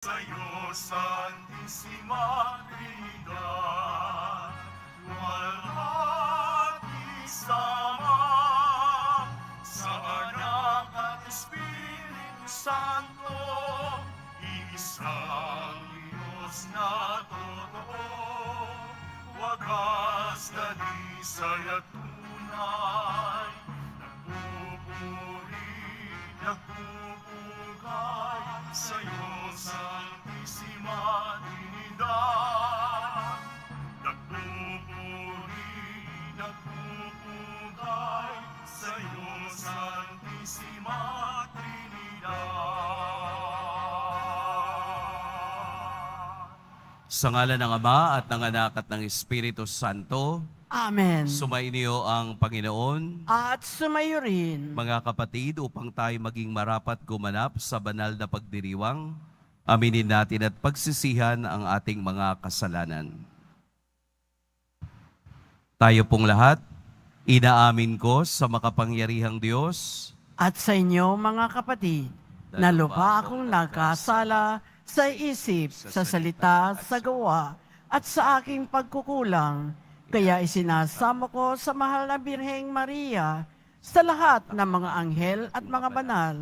Sa'yo, Santissima Trinidad, walhati sama sa Anak at Espiritu Santo, iisang Diyos na totoo, wagas dalisay at tunay, nagpupugay sa'yo, Santissima Trinidad. Nagpupugay sa'yo, Santissima Trinidad. Sa ngalan ng Ama at ng Anak at ng Espiritu Santo, Amen. sumainyo ang Panginoon. At sumayo rin. Mga kapatid, upang tayo maging marapat gumanap sa banal na pagdiriwang, aminin natin at pagsisihan ang ating mga kasalanan. Tayo pong lahat, inaamin ko sa makapangyarihang Diyos At sa inyo mga kapatid, na lubha akong nagkasala sa isip, sa salita, sa gawa, at sa aking pagkukulang. Kaya isinasamo ko sa mahal na Birheng Maria, sa lahat ng mga anghel at mga banal,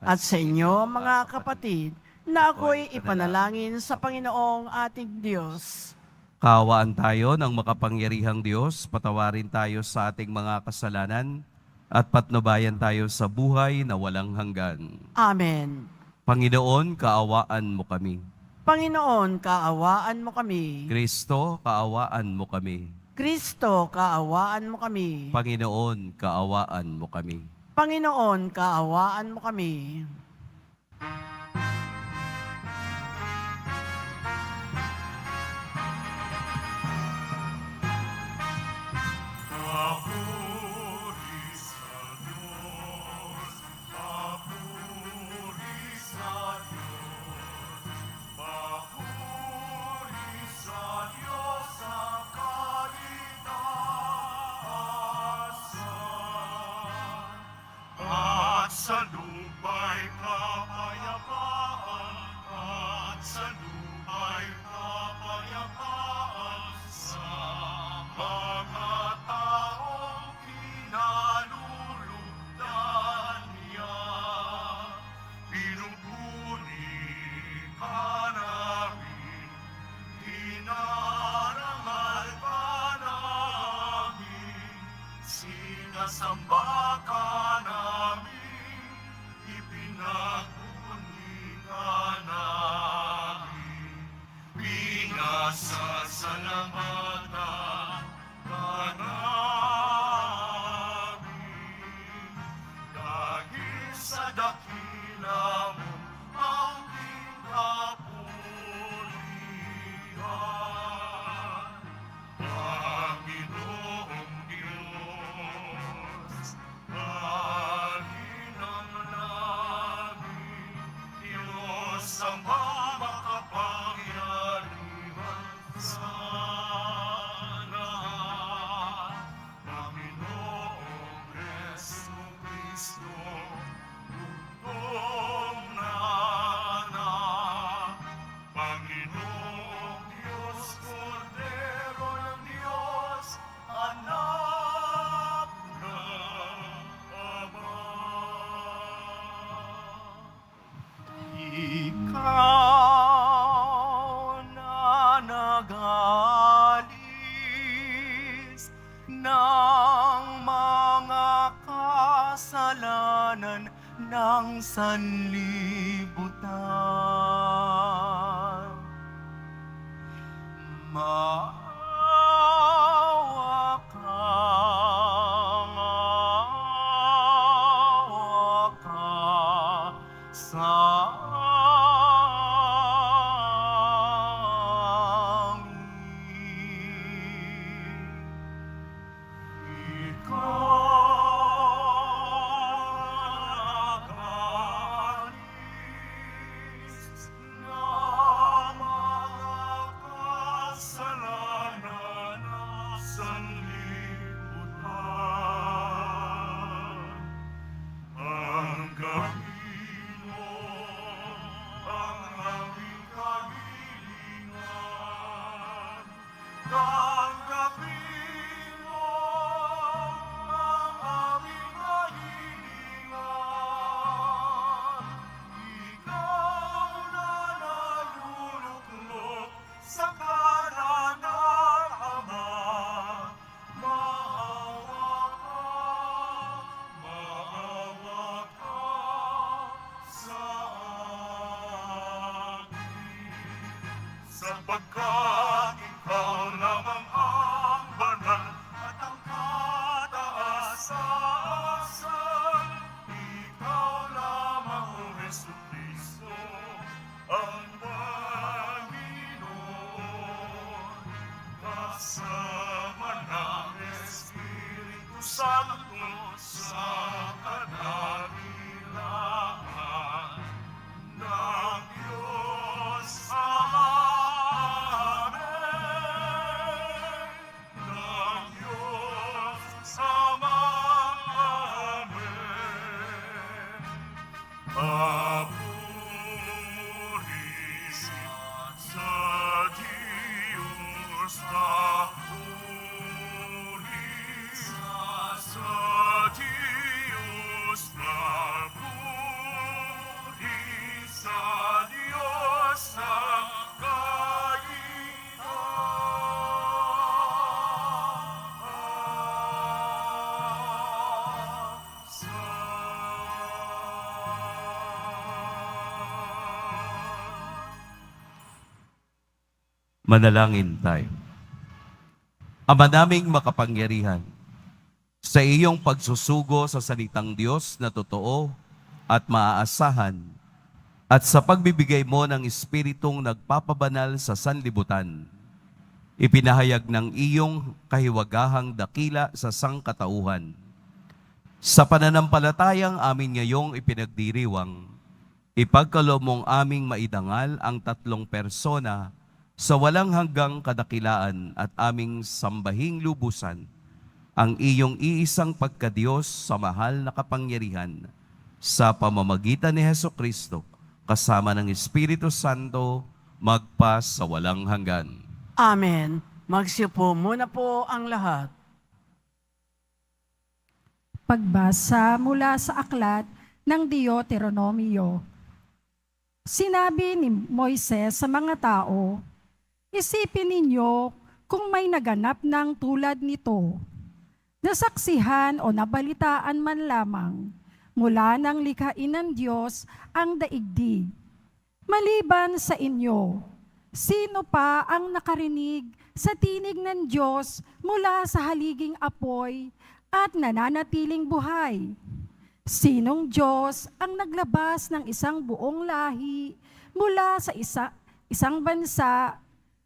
at sa inyo mga kapatid, na ako'y ipanalangin sa Panginoong ating Diyos. Kaawaan tayo ng makapangyarihang Diyos, patawarin tayo sa ating mga kasalanan, at patnubayan tayo sa buhay na walang hanggan. Amen. Panginoon, kaawaan mo kami. Panginoon, kaawaan mo kami. Kristo, kaawaan mo kami. Kristo, kaawaan mo kami. Panginoon, kaawaan mo kami. Panginoon, kaawaan mo kami. Papuri sa Diyos, papuri sa Diyos, papuri sa Diyos sa kaligtasan, at sa lupa'y kapayapaan, at sa lupa'y kapayapaan sa mga taong kinalulugdan niya. Pinupuri ka namin, dinarangal ka namin, sinasamba ka namin, ipinagmuni ka namin, pinasasalamatan ka namin, dahil sa dakila mo ang kapulihan. Panginoong Diyos, halinang namin, Diyos ang makapangyarihan sapagkat ikaw lamang ang banal at ang kataasan. Ikaw lamang, O Jesucristo, ang Panginoon, kasama ng Espiritu Santo sa kadakilaan ng Diyos Ama. Amen. Ng Diyos Ama. Amen. Papuri sa Diyos, papuri sa Diyos, papuri sa Diyos sa Manalangin tayo. Ama naming makapangyarihan, sa iyong pagsusugo sa salitang Diyos na totoo at maaasahan, at sa pagbibigay mo ng Espiritong nagpapabanal sa sanlibutan, ipinahayag ng iyong kahiwagahang dakila sa sangkatauhan. Sa pananampalatayang amin ngayong ipinagdiriwang, ipagkaloob mong aming maidangal ang tatlong persona sa walang hanggang kadakilaan at aming sambahing lubusan ang iyong iisang pagkadiyos sa mahal na kapangyarihan sa pamamagitan ni Hesukristo kasama ng Espiritu Santo magpa sa walang hanggan. Amen. Magsiupo muna po ang lahat. Pagbasa mula sa aklat ng Deuteronomio. Sinabi ni Moises sa mga tao, isipin ninyo kung may naganap ng tulad nito, nasaksihan o nabalitaan man lamang mula ng likhain ng Diyos ang daigdig. Maliban sa inyo, sino pa ang nakarinig sa tinig ng Diyos mula sa haliging apoy at nananatiling buhay? Sinong Diyos ang naglabas ng isang buong lahi mula sa isang bansa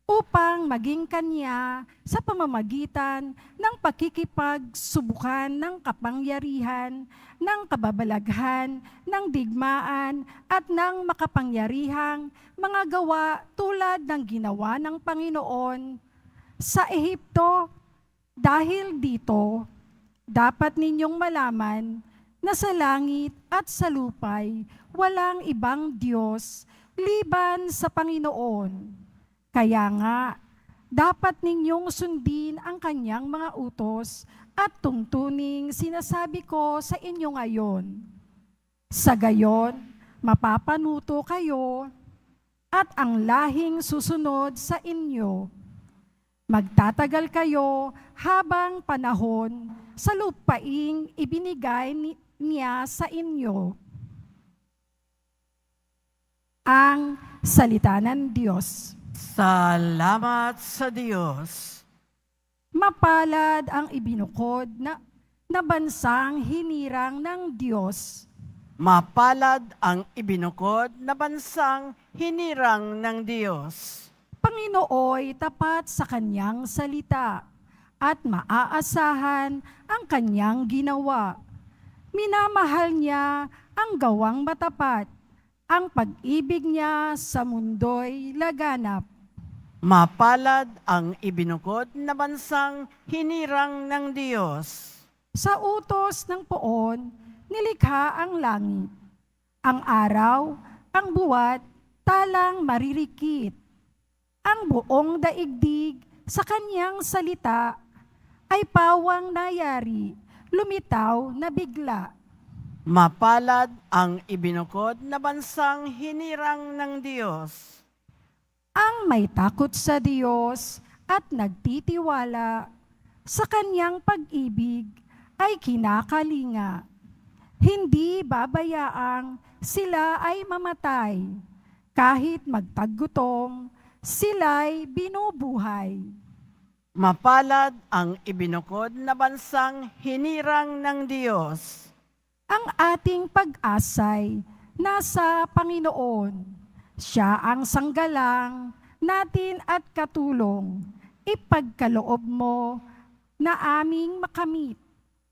upang maging kanya sa pamamagitan ng pakikipagsubukan ng kapangyarihan, ng kababalaghan, ng digmaan, at ng makapangyarihang mga gawa tulad ng ginawa ng Panginoon sa Ehipto? Dahil dito, dapat ninyong malaman na sa langit at sa lupay walang ibang Diyos liban sa Panginoon. Kaya nga, dapat ninyong sundin ang kanyang mga utos at tungtuning sinasabi ko sa inyo ngayon. Sa gayon, mapapanuto kayo at ang lahing susunod sa inyo. Magtatagal kayo habang panahon sa lupaing ibinigay niya sa inyo. Ang salita ng Diyos. Salamat sa Diyos. Mapalad ang ibinukod na bansang hinirang ng Diyos. Mapalad ang ibinukod na bansang hinirang ng Diyos. Panginooy tapat sa kanyang salita at maaasahan ang kanyang ginawa. Minamahal niya ang gawang matapat. Ang pag-ibig niya sa mundo'y laganap. Mapalad ang ibinukod na bansang hinirang ng Diyos. Sa utos ng poon, nilikha ang langit. Ang araw, ang buwan, talang maririkit. Ang buong daigdig sa kanyang salita ay pawang nayari, lumitaw na bigla. Mapalad ang ibinukod na bansang hinirang ng Diyos. Ang may takot sa Diyos at nagtitiwala sa kanyang pag-ibig ay kinakalinga. Hindi babayaang sila ay mamatay kahit magtagutom sila'y binubuhay. Mapalad ang ibinukod na bansang hinirang ng Diyos. Ang ating pag-asay nasa Panginoon. Siya ang sanggalang natin at katulong. Ipagkaloob mo na aming makamit,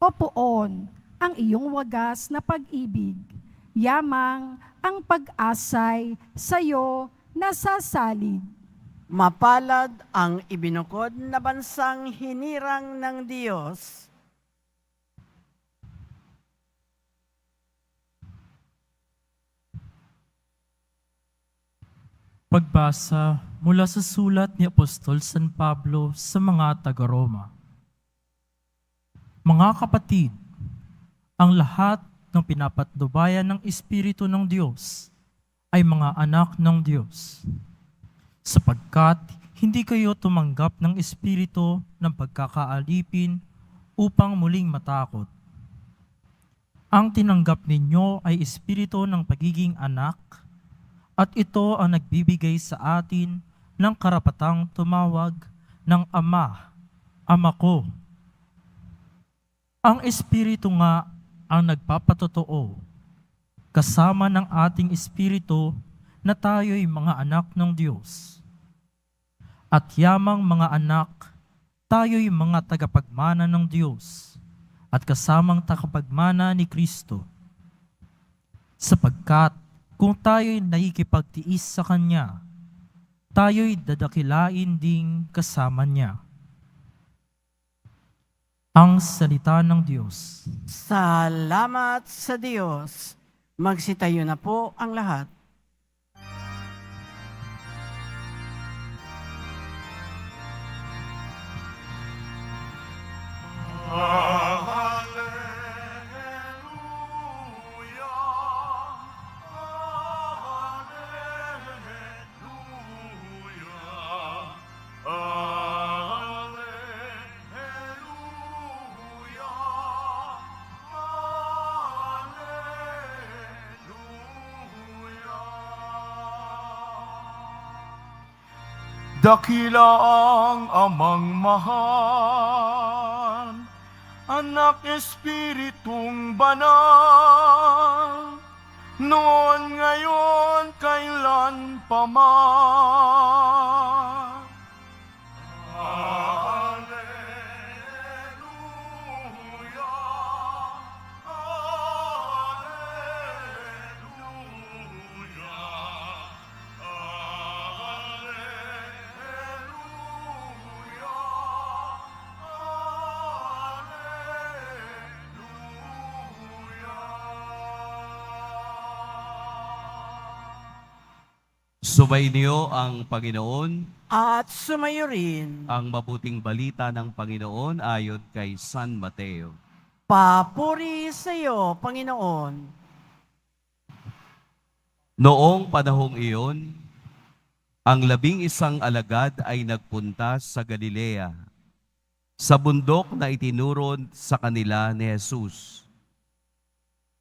O Poon, ang iyong wagas na pag-ibig. Yamang ang pag-asay sa'yo nasasalig. Mapalad ang ibinukod na bansang hinirang ng Diyos. Pagbasa mula sa sulat ni Apostol San Pablo sa mga taga-Roma. Mga kapatid, ang lahat ng pinapatnubayan ng Espiritu ng Diyos ay mga anak ng Diyos. Sapagkat hindi kayo tumanggap ng Espiritu ng pagkakaalipin upang muling matakot. Ang tinanggap ninyo ay Espiritu ng pagiging anak, at ito ang nagbibigay sa atin ng karapatang tumawag ng Ama, Ama ko. Ang Espiritu nga ang nagpapatotoo, kasama ng ating Espiritu na tayo'y mga anak ng Diyos. At yamang mga anak, tayo'y mga tagapagmana ng Diyos at kasamang tagapagmana ni Kristo. Sapagkat kung tayo'y nakikipagtiis sa Kanya, tayo'y dadakilain ding kasama Niya. Ang salita ng Diyos. Salamat sa Diyos. Magsitayo na po ang lahat. Dakila ang amang mahal, anak Espiritong banal, noon ngayon kailan pa man. Alleluia, Sumainyo ang Panginoon, At sumayo rin, ang mabuting balita ng Panginoon ayon kay San Mateo. papuri sa iyo, Panginoon. Noong panahong iyon, ang 11 alagad ay nagpunta sa Galilea, sa bundok na itinuro sa kanila ni Jesus.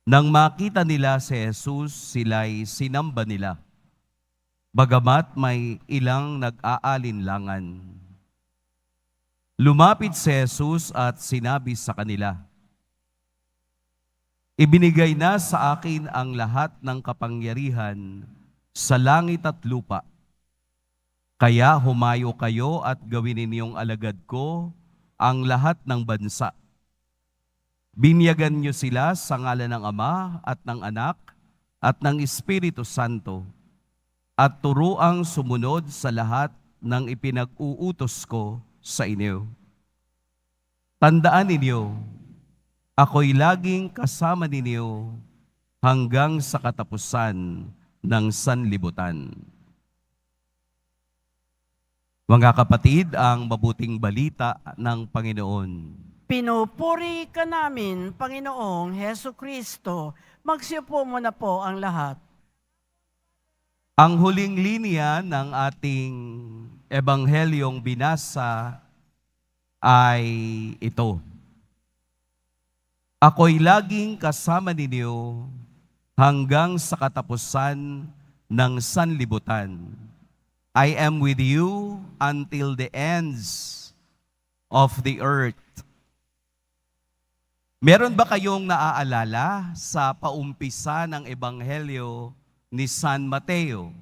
Nang makita nila si Jesus, sila'y sinamba nila, bagamat may ilang nag-aalinlangan. Lumapit si Jesus at sinabi sa kanila, "Ibinigay na sa akin ang lahat ng kapangyarihan sa langit at lupa. Kaya humayo kayo at gawin ninyong alagad ko ang lahat ng bansa. Binyagan niyo sila sa ngalan ng Ama at ng Anak at ng Espiritu Santo, at turuang sumunod sa lahat ng ipinag-uutos ko sa inyo. Tandaan ninyo, ako'y laging kasama ninyo hanggang sa katapusan ng sanlibutan." Mga kapatid, ang mabuting balita ng Panginoon. Pinupuri ka namin, Panginoong Heso Kristo. Magsiupo muna po ang lahat. Ang huling linya ng ating ebanghelyong binasa ay ito. Ako'y laging kasama ninyo hanggang sa katapusan ng sanlibutan. I am with you until the ends of the earth. Meron ba kayong naaalala sa paumpisa ng Ebanghelyo ni San Mateo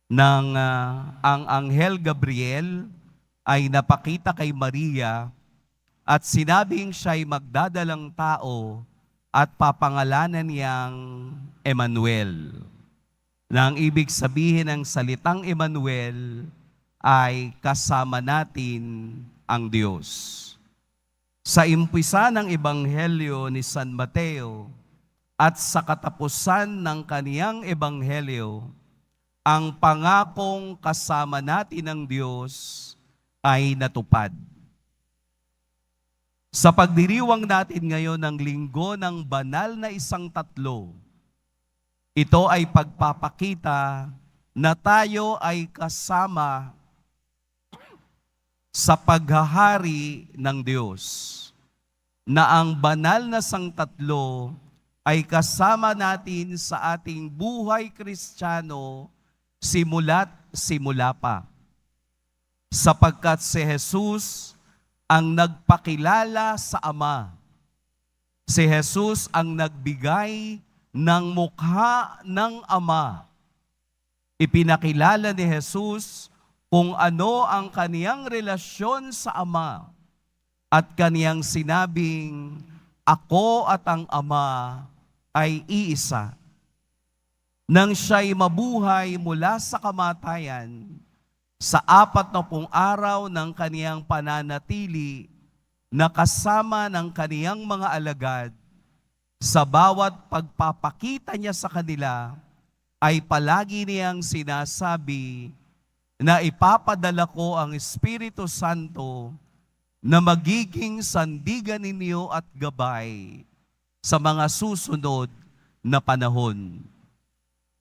nang ang Anghel Gabriel ay napakita kay Maria at sinabing siya'y magdadalang tao at papangalanan niyang Emmanuel. Na ang ibig sabihin ng salitang Emmanuel ay kasama natin ang Diyos. Sa impisa ng Ebanghelyo ni San Mateo at sa katapusan ng kaniyang Ebanghelyo, ang pangakong kasama natin ng Diyos ay natupad. Sa pagdiriwang natin ngayon ng linggo ng banal na isang tatlo, ito ay pagpapakita na tayo ay kasama sa paghahari ng Diyos, na ang banal na sangtatlo ay kasama natin sa ating buhay Kristiyano simula pa. Sapagkat si Jesus ang nagpakilala sa Ama. Si Jesus ang nagbigay ng mukha ng Ama. Ipinakilala ni Jesus kung ano ang kaniyang relasyon sa Ama at kaniyang sinabing, ako at ang Ama ay iisa. Nang siya'y mabuhay mula sa kamatayan, sa 40 araw ng kaniyang pananatili na kasama ng kaniyang mga alagad, sa bawat pagpapakita niya sa kanila, ay palagi niyang sinasabi, na ipapadala ko ang Espiritu Santo na magiging sandigan ninyo at gabay sa mga susunod na panahon.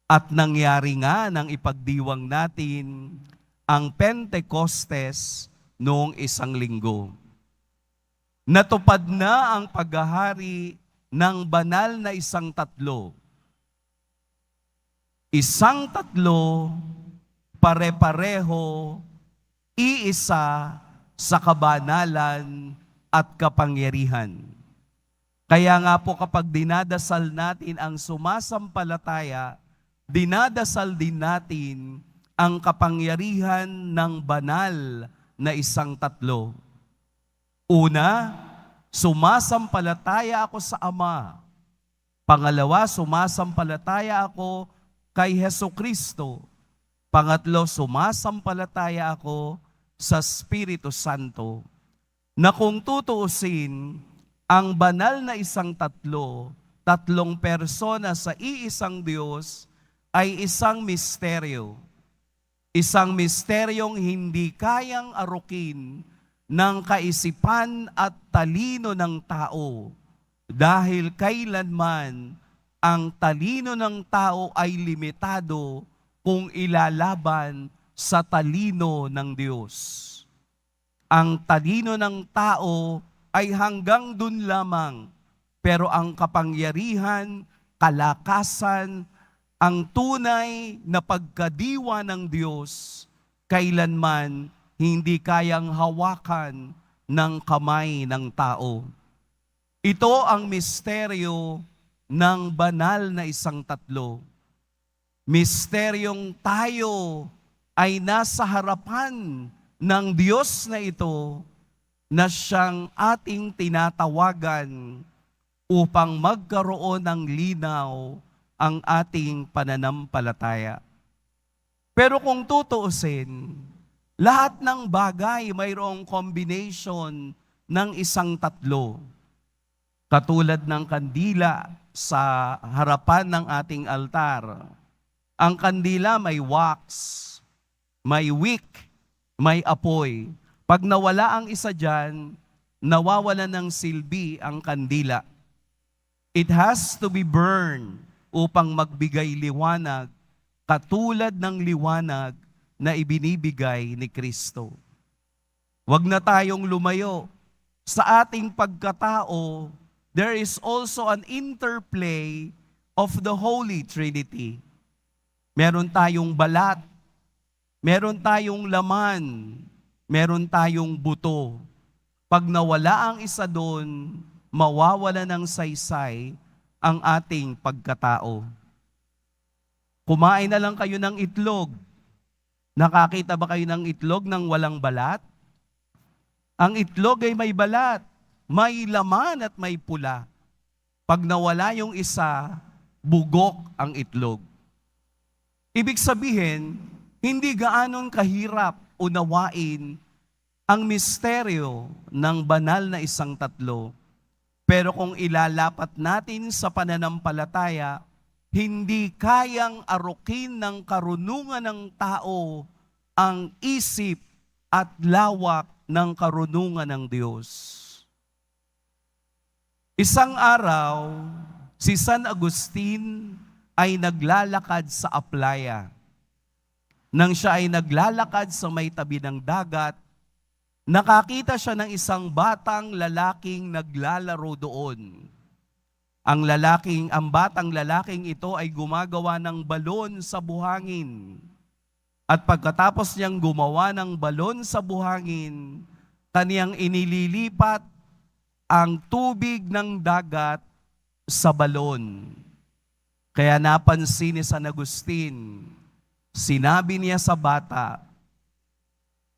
At nangyari nga nang ipagdiwang natin ang Pentecostes noong isang linggo. Natupad na ang paghahari ng banal na isang tatlo. Isang tatlo, pare-pareho, iisa sa kabanalan at kapangyarihan. Kaya nga po kapag dinadasal natin ang sumasampalataya, dinadasal din natin ang kapangyarihan ng banal na isang tatlo. Una, sumasampalataya ako sa Ama. Pangalawa, sumasampalataya ako kay Hesukristo. Pangatlo, sumasampalataya ako sa Espiritu Santo, na kung tutuusin, ang banal na isang tatlo, tatlong persona sa iisang Diyos, ay isang misteryo. Isang misteryong hindi kayang arukin ng kaisipan at talino ng tao, dahil kailanman ang talino ng tao ay limitado kung ilalaban sa talino ng Diyos. Ang talino ng tao ay hanggang dun lamang, pero ang kapangyarihan, kalakasan, ang tunay na pagkadiwa ng Diyos, kailanman hindi kayang hawakan ng kamay ng tao. Ito ang misteryo ng banal na isang tatlo. Misteryong tayo ay nasa harapan ng Diyos na ito na siyang ating tinatawagan upang magkaroon ng linaw ang ating pananampalataya. Pero kung tutuusin, lahat ng bagay mayroong combination ng isang tatlo. Katulad ng kandila sa harapan ng ating altar. Ang kandila may wax, may wick, may apoy. Pag nawala ang isa dyan, nawawala ng silbi ang kandila. It has to be burned upang magbigay liwanag, katulad ng liwanag na ibinibigay ni Kristo. Huwag na tayong lumayo. Sa ating pagkatao, there is also an interplay of the Holy Trinity. Meron tayong balat, Meron tayong laman, meron tayong buto. Pag nawala ang isa doon, mawawala ng saysay ang ating pagkatao. Kumain na lang kayo ng itlog. Nakakita ba kayo ng itlog ng walang balat? Ang itlog ay may balat, may laman at may pula. Pag nawala yung isa, bugok ang itlog. Ibig sabihin, hindi gaanon kahirap unawain ang misteryo ng banal na isang tatlo. Pero kung ilalapat natin sa pananampalataya, hindi kayang arukin ng karunungan ng tao ang isip at lawak ng karunungan ng Diyos. Isang araw, si San Agustin ay naglalakad sa Aplaya. Nang siya ay naglalakad sa may tabi ng dagat, nakakita siya ng isang batang lalaking naglalaro doon. Ang batang lalaking ito ay gumagawa ng balon sa buhangin. At pagkatapos niyang gumawa ng balon sa buhangin, kaniyang inililipat ang tubig ng dagat sa balon. Kaya napansin ni San Agustin, sinabi niya sa bata,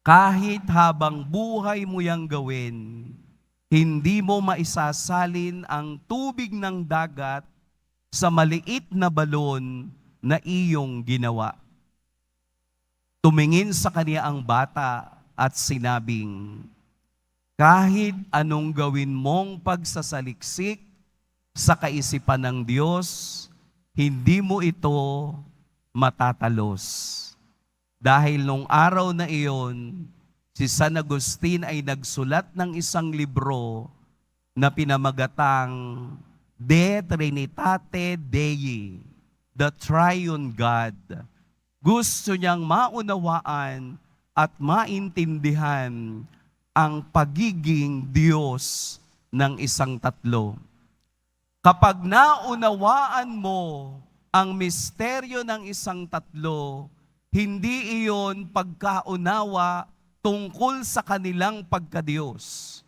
kahit habang buhay mo yang gawin, hindi mo maisasalin ang tubig ng dagat sa maliit na balon na iyong ginawa. Tumingin sa kanya ang bata at sinabing, kahit anong gawin mong pagsasaliksik sa kaisipan ng Diyos, hindi mo ito matatalos. Dahil nung araw na iyon, si San Agustin ay nagsulat ng isang libro na pinamagatang De Trinitate Dei, The Triune God. Gusto niyang maunawaan at maintindihan ang pagiging Diyos ng isang tatlo. Kapag naunawaan mo ang misteryo ng isang tatlo, hindi iyon pagkaunawa tungkol sa kanilang pagkadiyos,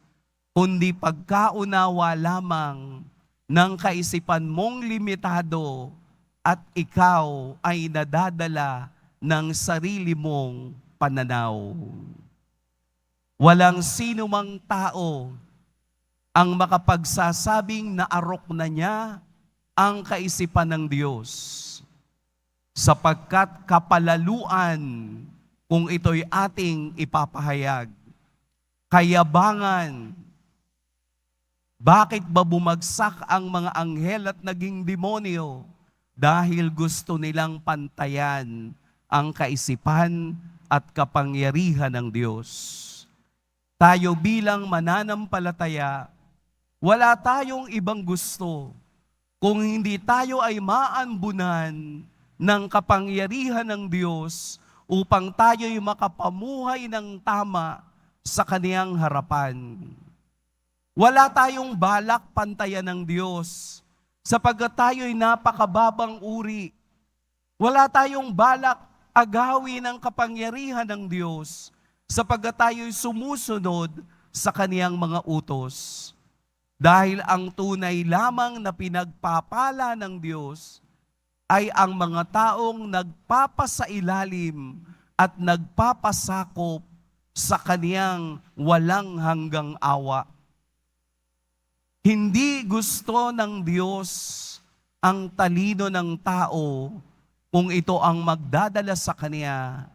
kundi pagkaunawa lamang ng kaisipan mong limitado at ikaw ay nadadala ng sarili mong pananaw. Walang sino mang tao ang makapagsasabing naarok na niya ang kaisipan ng Diyos, sapagkat kapalaluan kung ito'y ating ipapahayag. Kayabangan, bakit ba bumagsak ang mga anghel at naging demonyo? Dahil gusto nilang pantayan ang kaisipan at kapangyarihan ng Diyos. Tayo bilang mananampalataya, wala tayong ibang gusto kung hindi tayo ay maambunan ng kapangyarihan ng Diyos upang tayo'y makapamuhay ng tama sa kaniyang harapan. Wala tayong balak pantayan ng Diyos sapagkat tayo'y napakababang uri. Wala tayong balak agawin ang kapangyarihan ng Diyos sapagkat tayo'y sumusunod sa kaniyang mga utos. Dahil ang tunay lamang na pinagpapala ng Diyos ay ang mga taong nagpapasailalim at nagpapasakop sa kaniyang walang hanggang awa. Hindi gusto ng Diyos ang talino ng tao kung ito ang magdadala sa Kanya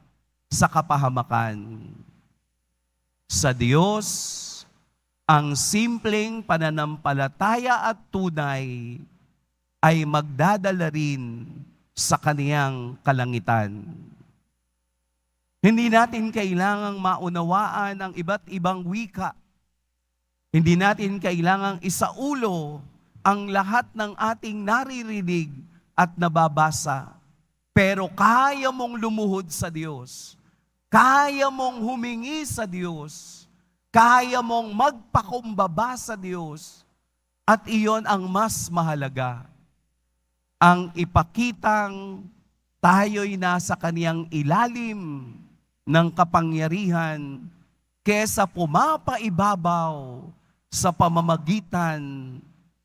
sa kapahamakan. Sa Diyos, ang simpleng pananampalataya at tunay ay magdadala rin sa Kaniyang kalangitan. Hindi natin kailangang maunawaan ang iba't ibang wika. Hindi natin kailangang isaulo ang lahat ng ating naririnig at nababasa. Pero kaya mong lumuhod sa Diyos. Kaya mong humingi sa Diyos. Kaya mong magpakumbaba sa Diyos. At iyon ang mas mahalaga. Ang ipakitang tayo'y nasa kaniyang ilalim ng kapangyarihan kesa pumapaibabaw sa pamamagitan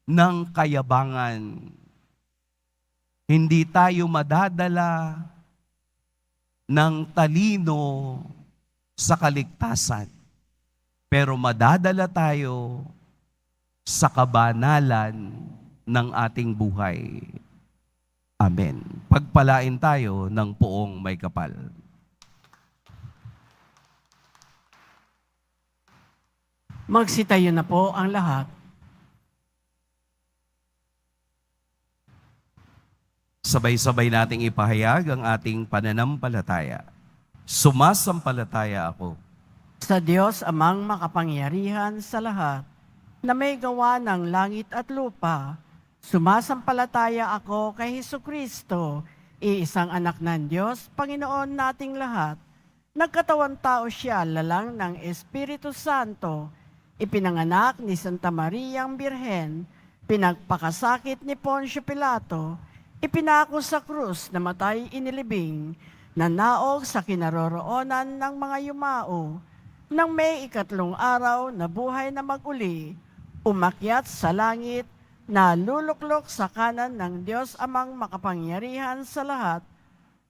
ng kayabangan. Hindi tayo madadala ng talino sa kaligtasan, pero madadala tayo sa kabanalan ng ating buhay. Amen. Pagpalain tayo ng poong may kapal. Magsitayo na po ang lahat. Sabay-sabay nating ipahayag ang ating pananampalataya. Sumasampalataya ako Sa Diyos amang makapangyarihan sa lahat, na may gawa ng langit at lupa, sumasampalataya ako kay Hesukristo, iisang anak ng Diyos, Panginoon nating lahat. Nagkatawan tao siya lalang ng Espiritu Santo, ipinanganak ni Santa Mariang Birhen, pinagpakasakit ni Poncio Pilato, ipinako sa krus na matay inilibing, nanaog sa kinaroroonan ng mga yumao, nang may ikatlong araw na buhay na maguli, umakyat sa langit, na luluklok sa kanan ng Diyos amang makapangyarihan sa lahat,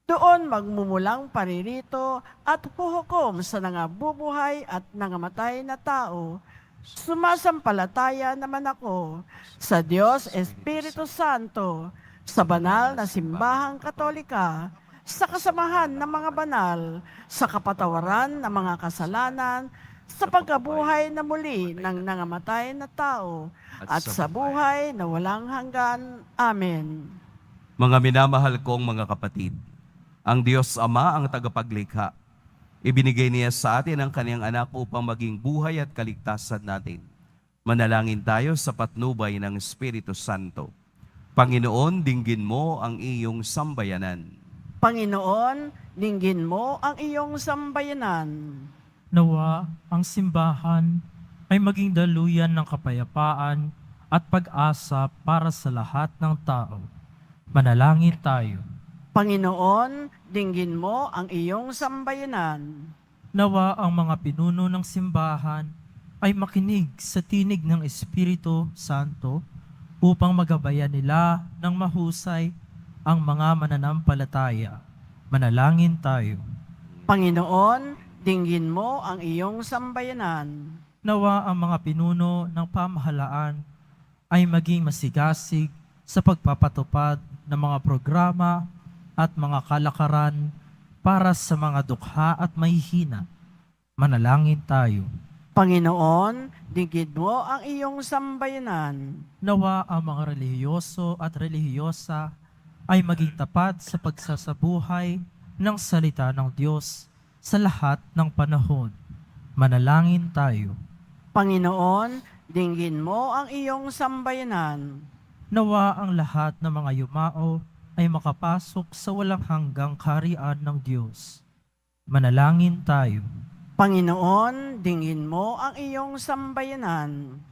doon magmumulang paririto at huhukom sa nangabubuhay at nangamatay na tao. Sumasampalataya naman ako sa Diyos Espiritu Santo, sa banal na simbahang katolika, sa kasamahan ng mga banal, sa kapatawaran ng mga kasalanan, sa pagkabuhay na muli ng nangamatay na tao, at sa buhay na walang hanggan. Amen. Mga minamahal kong mga kapatid, ang Diyos Ama ang tagapaglikha. Ibinigay niya sa atin ang kanyang anak upang maging buhay at kaligtasan natin. Manalangin tayo sa patnubay ng Espiritu Santo. Panginoon, dinggin mo ang iyong sambayanan. Panginoon, dinggin mo ang iyong sambayanan. Nawa ang simbahan ay maging daluyan ng kapayapaan at pag-asa para sa lahat ng tao. Manalangin tayo. Panginoon, dinggin mo ang iyong sambayanan. Nawa ang mga pinuno ng simbahan ay makinig sa tinig ng Espiritu Santo upang magabayan nila ng mahusay ang mga mananampalataya. Manalangin tayo. Panginoon, dinggin mo ang iyong sambayanan. Nawa ang mga pinuno ng pamahalaan ay maging masigasig sa pagpapatupad ng mga programa at mga kalakaran para sa mga dukha at mahihina. Manalangin tayo. Panginoon, dinggin mo ang iyong sambayanan. Nawa ang mga relihiyoso at relihiyosa ay maging tapat sa pagsasabuhay ng salita ng Diyos sa lahat ng panahon. Manalangin tayo. Panginoon, dinggin mo ang iyong sambayanan. Nawa ang lahat ng mga yumao ay makapasok sa walang hanggang kaharian ng Diyos. Manalangin tayo. Panginoon, dinggin mo ang iyong sambayanan.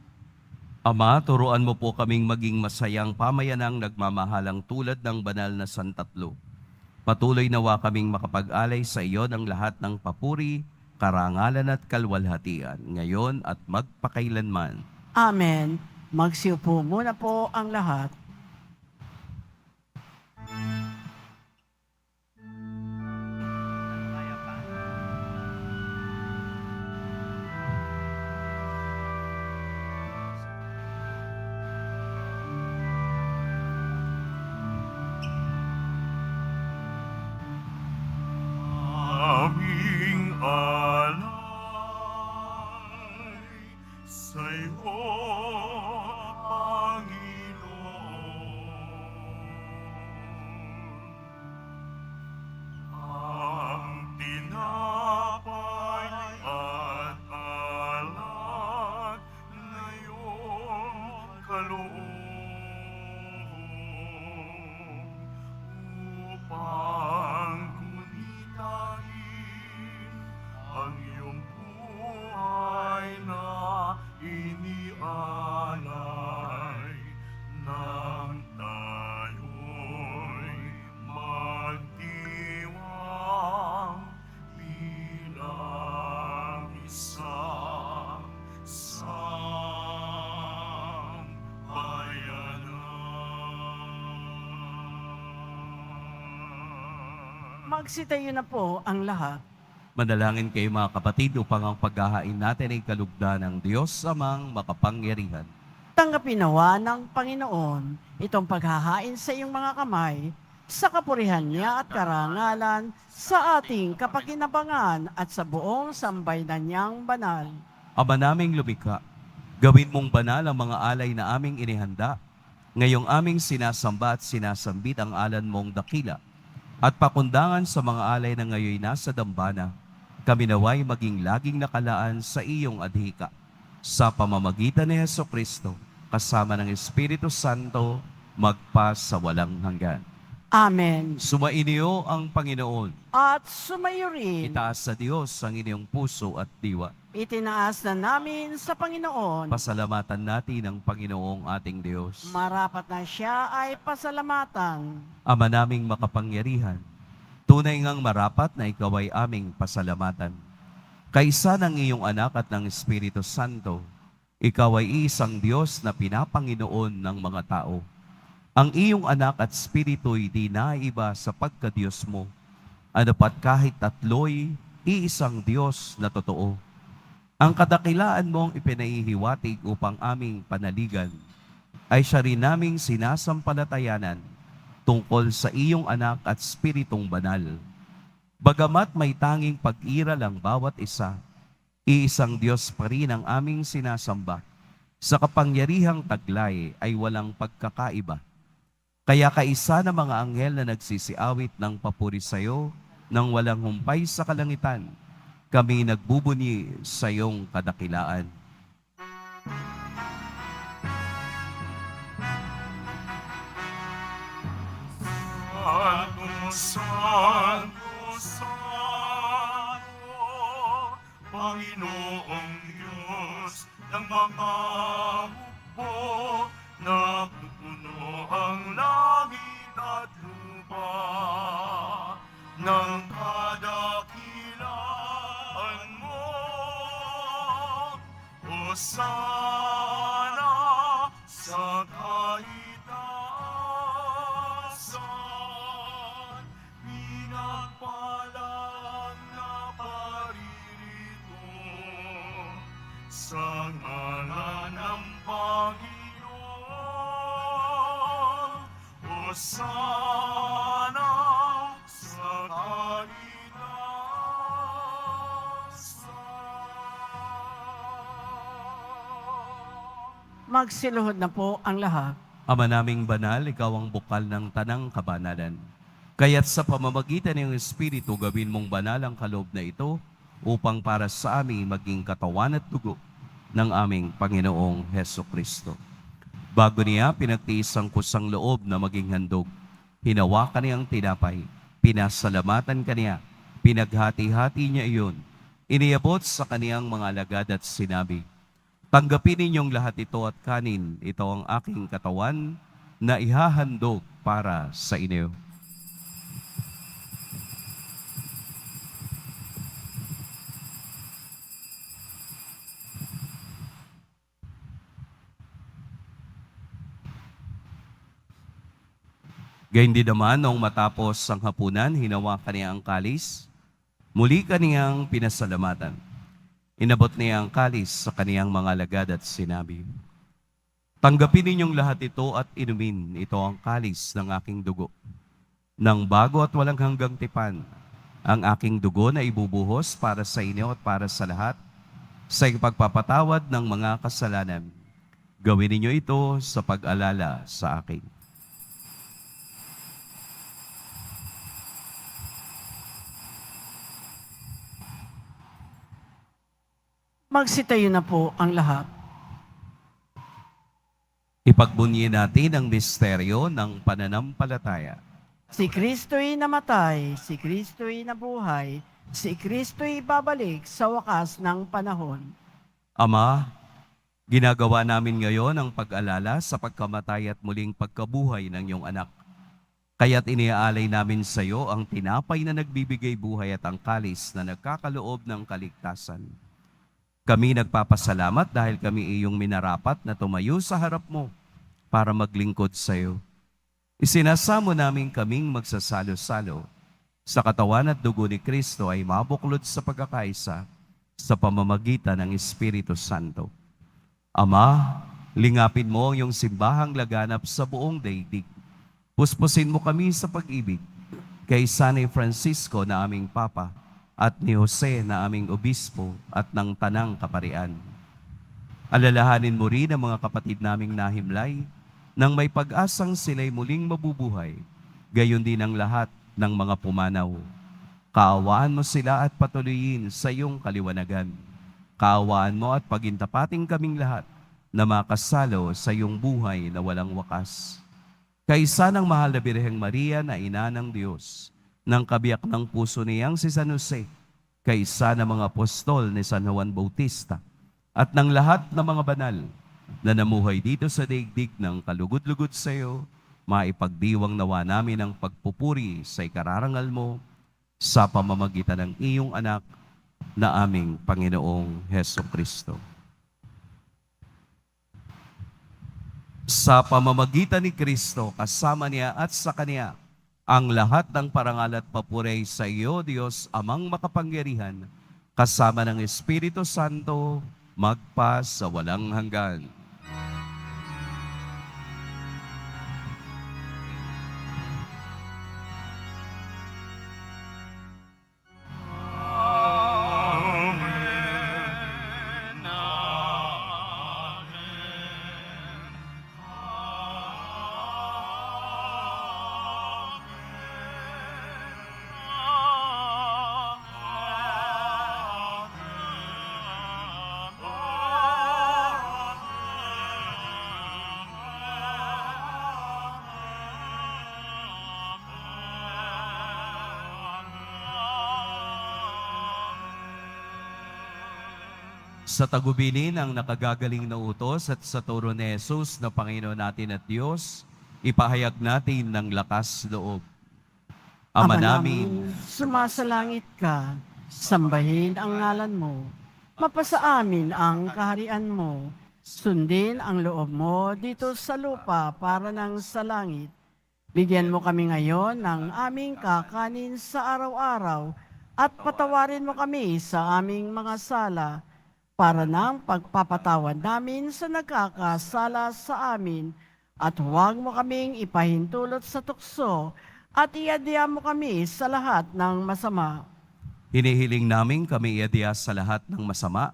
Ama, turuan mo po kaming maging masayang pamayanang nagmamahalang tulad ng banal na santatlo. Patuloy nawa kaming makapag-alay sa iyo ng lahat ng papuri, karangalan at kalwalhatian, ngayon at magpakailanman. Amen. Magsiupo muna po ang lahat. Aming alay sa'yo, Panginoon. Ang tinapay at alak na iyong kaloob upang kunitain ang iyong buhay na inialay. Magsitayo na po ang lahat. Manalangin kayo mga kapatid upang ang paghahain natin ay kalugdan ng Diyos amang makapangyarihan. Tanggapin nawa ng Panginoon itong paghahain sa iyong mga kamay sa kapurihan niya at karangalan sa ating kapakinabangan at sa buong sambayanan niyang banal. Ama naming lumikha, gawin mong banal ang mga alay na aming inihanda. Ngayong aming sinasamba at sinasambit ang alan mong dakila. At pakundangan sa mga alay na ngayon nasa dambana, kami naway maging laging nakalaan sa iyong adhika. Sa pamamagitan ni Hesukristo, kasama ng Espiritu Santo, magpa sa walang hanggan. Amen. Sumainyo ang Panginoon. At sumayo rin, Itaas sa Diyos ang inyong puso at diwa. itinaas na namin sa Panginoon. Pasalamatan natin ang Panginoong ating Diyos. Marapat na siya ay pasalamatan. Ama naming makapangyarihan, tunay ngang marapat na ikaw ay aming pasalamatan. Kaisa ng iyong anak at ng Espiritu Santo, ikaw ay isang Diyos na pinapanginoon ng mga tao. Ang iyong anak at Espiritu'y di naiba sa pagka-Diyos mo. Ano pat kahit tatlo'y iisang Diyos na totoo. Ang kadakilaan mong ipinahihiwatig upang aming panaligan ay siya rin naming sinasampalatayanan tungkol sa iyong anak at Espiritong banal. Bagamat may tanging pag-iral ang bawat isa, iisang Diyos pa rin ang aming sinasamba. Sa kapangyarihang taglay ay walang pagkakaiba. Kaya kaisa ng mga anghel na nagsisiawit ng papuri sa iyo nang walang humpay sa kalangitan, kami nagbubuni sa iyong kadakilaan. Santo, Santo, Santo, Panginoong Diyos ng mga hukbo, napupuno ang langit at lupa ng kadakilaan mo. Hosana sa kaitaasan, pinagpalang na paririto sa ngalan ng Panginoon. Hosana sa kaitaasan. Magsiluhod na po ang lahat. Ama naming banal, ikaw ang bukal ng tanang kabanalan. Kaya't sa pamamagitan ng Espiritu, gawin mong banal ang kaloob na ito upang para sa amin maging katawan at dugo ng aming Panginoong Hesukristo. Bago niya pinagtiis ang kusang loob na maging handog, hinawakan niyang tinapay, pinasalamatan kaniya, pinaghati-hati niya iyon, iniabot sa kaniyang mga alagad at sinabi, tanggapin ninyong lahat ito at kanin, ito ang aking katawan na ihahandog para sa inyo. Gayun din naman, noong matapos ang hapunan, hinawakan niya ang kalis, muli kaniyang pinasalamatan. Inabot niya ang kalis sa kaniyang mga alagad at sinabi, tanggapin ninyong lahat ito at inumin, ito ang kalis ng aking dugo. Nang bago at walang hanggang tipan, ang aking dugo na ibubuhos para sa inyo at para sa lahat, sa ipagpapatawad ng mga kasalanan. Gawin ninyo ito sa pag-alala sa akin. Magsitayo na po ang lahat. Ipagbunyi natin ang misteryo ng pananampalataya. Si Kristo'y namatay, si Kristo'y nabuhay, si Kristo'y babalik sa wakas ng panahon. Ama, ginagawa namin ngayon ang pag-alala sa pagkamatay at muling pagkabuhay ng iyong anak. Kaya't iniaalay namin sa iyo ang tinapay na nagbibigay buhay at ang kalis na nagkakaloob ng kaligtasan. Kami nagpapasalamat dahil kami iyong minarapat na tumayo sa harap mo para maglingkod sa iyo. Isinasamo namin kaming magsasalo-salo sa katawan at dugo ni Kristo ay mabuklod sa pagkakaisa sa pamamagitan ng Espiritu Santo. Ama, lingapin mo ang iyong simbahang laganap sa buong daigdig. Puspusin mo kami sa pag-ibig kay San Francisco na aming Papa at ni Jose na aming Obispo at ng Tanang Kaparian. Alalahanin mo rin ang mga kapatid naming nahimlay nang may pag-asang sila'y muling mabubuhay, gayon din ang lahat ng mga pumanaw. Kaawaan mo sila at patuloyin sa iyong kaliwanagan. Kaawaan mo at pagintapating kaming lahat na makasalo sa iyong buhay na walang wakas. Kaisa ng mahal na Birheng Maria na ina ng Diyos, ng kabiyak ng puso niyang si San Jose, kaisa ng mga apostol ni San Juan Bautista, at ng lahat ng mga banal na namuhay dito sa daigdig ng kalugod-lugod sa iyo, maipagdiwang nawa namin ang pagpupuri sa ikararangal mo sa pamamagitan ng iyong anak na aming Panginoong Heso Kristo. Sa pamamagitan ni Kristo, kasama niya at sa Kanya, ang lahat ng parangal at papuri sa iyo, Diyos, Amang makapangyarihan, kasama ng Espiritu Santo, magpa sa walang hanggan. Sa tagubilin ng nakagagaling na utos at sa turo ni Jesus na Panginoon natin at Diyos, ipahayag natin ng lakas loob. Ama namin, sumasalangit ka, sambahin ang ngalan mo, mapasa amin ang kaharian mo, sundin ang loob mo dito sa lupa para ng sa langit. Bigyan mo kami ngayon ng aming kakanin sa araw-araw at patawarin mo kami sa aming mga sala, para ng pagpapatawad namin sa nagkakasala sa amin, at huwag mo kaming ipahintulot sa tukso, at iadya mo kami sa lahat ng masama. hinihiling namin kami iadya sa lahat ng masama,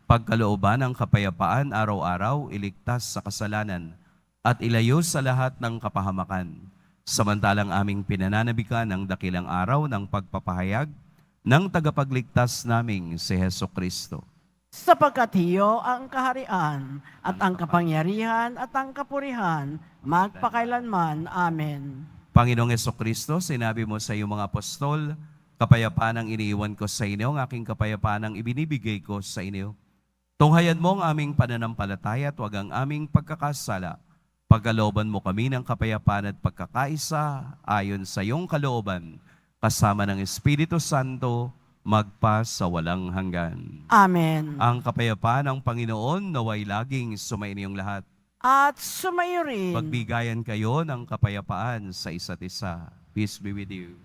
pagkalooban ng kapayapaan araw-araw, iligtas sa kasalanan, at ilayo sa lahat ng kapahamakan. Samantalang aming pinananabikan ang dakilang araw ng pagpapahayag ng tagapagligtas naming si Heso Kristo. Sapagkat iyo ang kaharian, at ang kapangyarihan, at ang kapurihan, magpakailanman. Amen. Panginoong Jesucristo, sinabi mo sa iyong mga apostol, kapayapaan ang iniiwan ko sa inyo, ang aking kapayapaan ang ibinibigay ko sa inyo. Tunghayan mo ang aming pananampalataya at huwag ang aming pagkakasala. Pagkalooban mo kami ng kapayapaan at pagkakaisa ayon sa iyong kalooban, kasama ng Espiritu Santo, magpa sa walang hanggan. Amen. Ang kapayapaan ng Panginoon naway laging sumainyong lahat. At sumayo rin. Magbigayan kayo ng kapayapaan sa isa't isa. Peace be with you.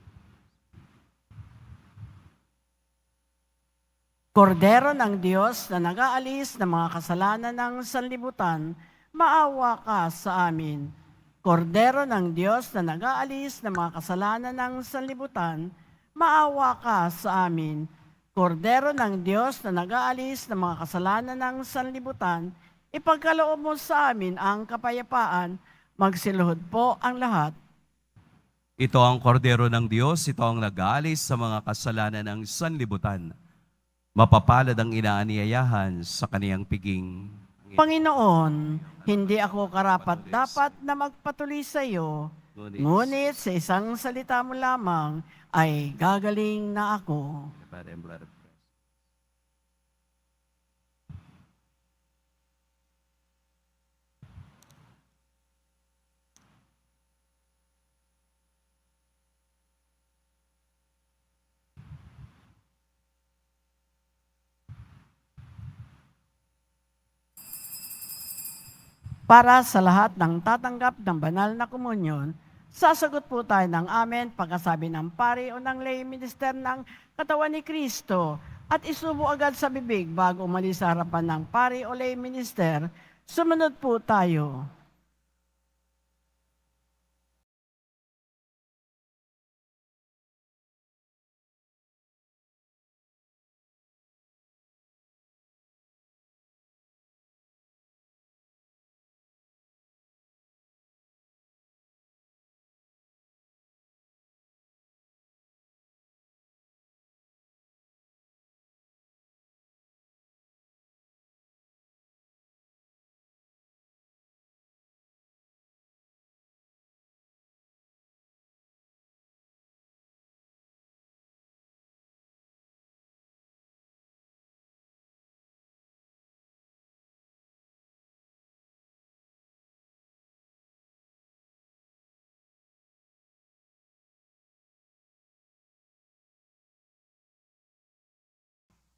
Kordero ng Diyos na nag-aalis ng mga kasalanan ng sanlibutan, maawa ka sa amin. Kordero ng Diyos na nag-aalis ng mga kasalanan ng sanlibutan, maawa ka sa amin. Kordero ng Diyos na nag-aalis ng mga kasalanan ng sanlibutan, ipagkaloob mo sa amin ang kapayapaan, magsiluhod po ang lahat. Ito ang kordero ng Diyos, ito ang nag-aalis sa mga kasalanan ng sanlibutan. Mapapalad ang inaaniyayahan sa kaniyang piging. Panginoon, hindi ako karapat-dapat na magpatuloy sa iyo, ngunit sa isang salita mo lamang ay gagaling na ako. Para sa lahat ng tatanggap ng banal na komunyon, Sasagot po tayo ng amen pagkasabi ng pari o ng lay minister ng katawan ni Kristo at isubo agad sa bibig bago umalis sa harapan ng pari o lay minister. Sumunod po tayo.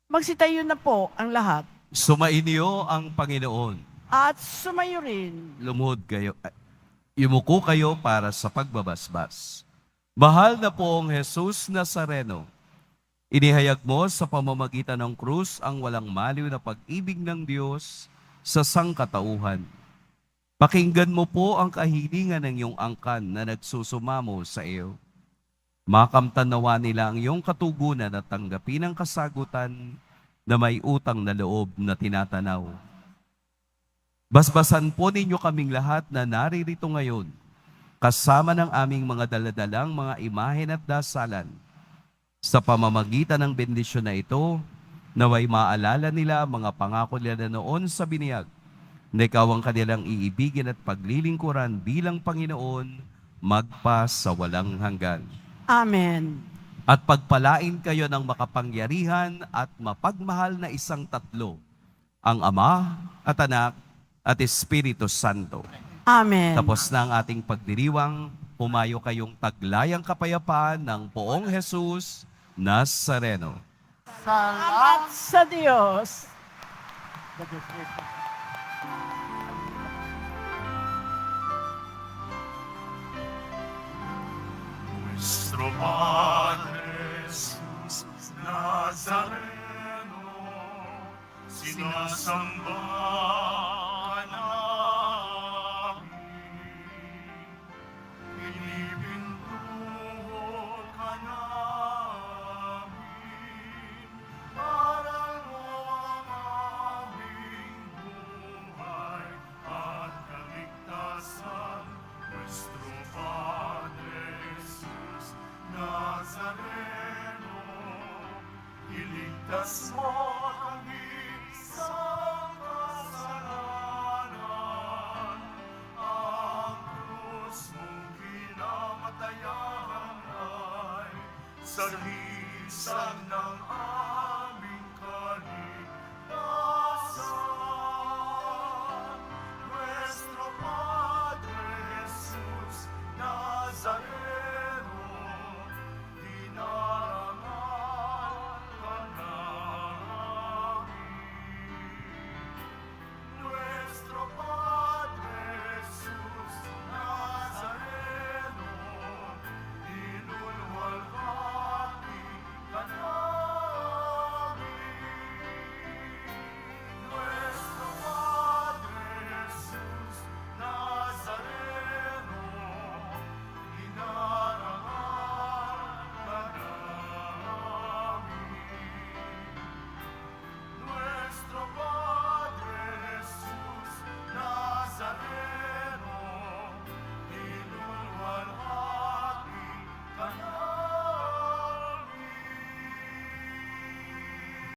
Magsitayo na po ang lahat Sumainyo ang Panginoon. at sumayo rin. Lumuhod kayo. Yumuko kayo para sa pagbabasbas. Mahal na poong Jesus Nazareno, inihayag mo sa pamamagitan ng krus ang walang maliw na pag-ibig ng Diyos sa sangkatauhan. Pakinggan mo po ang kahilingan ng iyong angkan na nagsusumamo sa iyo. Makamtan nawa nila ang iyong katugunan at tanggapin ang kasagutan na may utang na loob na tinatanaw. Basbasan po ninyo kaming lahat na naririto ngayon, kasama ng aming mga daladalang mga imahen at dasalan. Sa pamamagitan ng bendisyon na ito, naway maalala nila ang mga pangako nila noon sa biniyag, na ikaw ang kanilang iibigin at paglilingkuran bilang Panginoon, magpa sa walang hanggan. Amen. At pagpalain kayo ng makapangyarihan at mapagmahal na isang tatlo, ang Ama at Anak at Espiritu Santo. Amen. Tapos na ang ating pagdiriwang, pumayo kayong taglayang kapayapaan ng poong Jesus Nazareno. Salamat sa Diyos. Nuestro Padre Jesus Nazareno, sinasamba namin. Pinipintuho ka namin, aral mo ang aming buhay at kaligtasan. Nuestro Padre Jesus Nazareno, iligtas mo kami sa kasalanan. Ang krus mong kinamatayan ay sagisag ng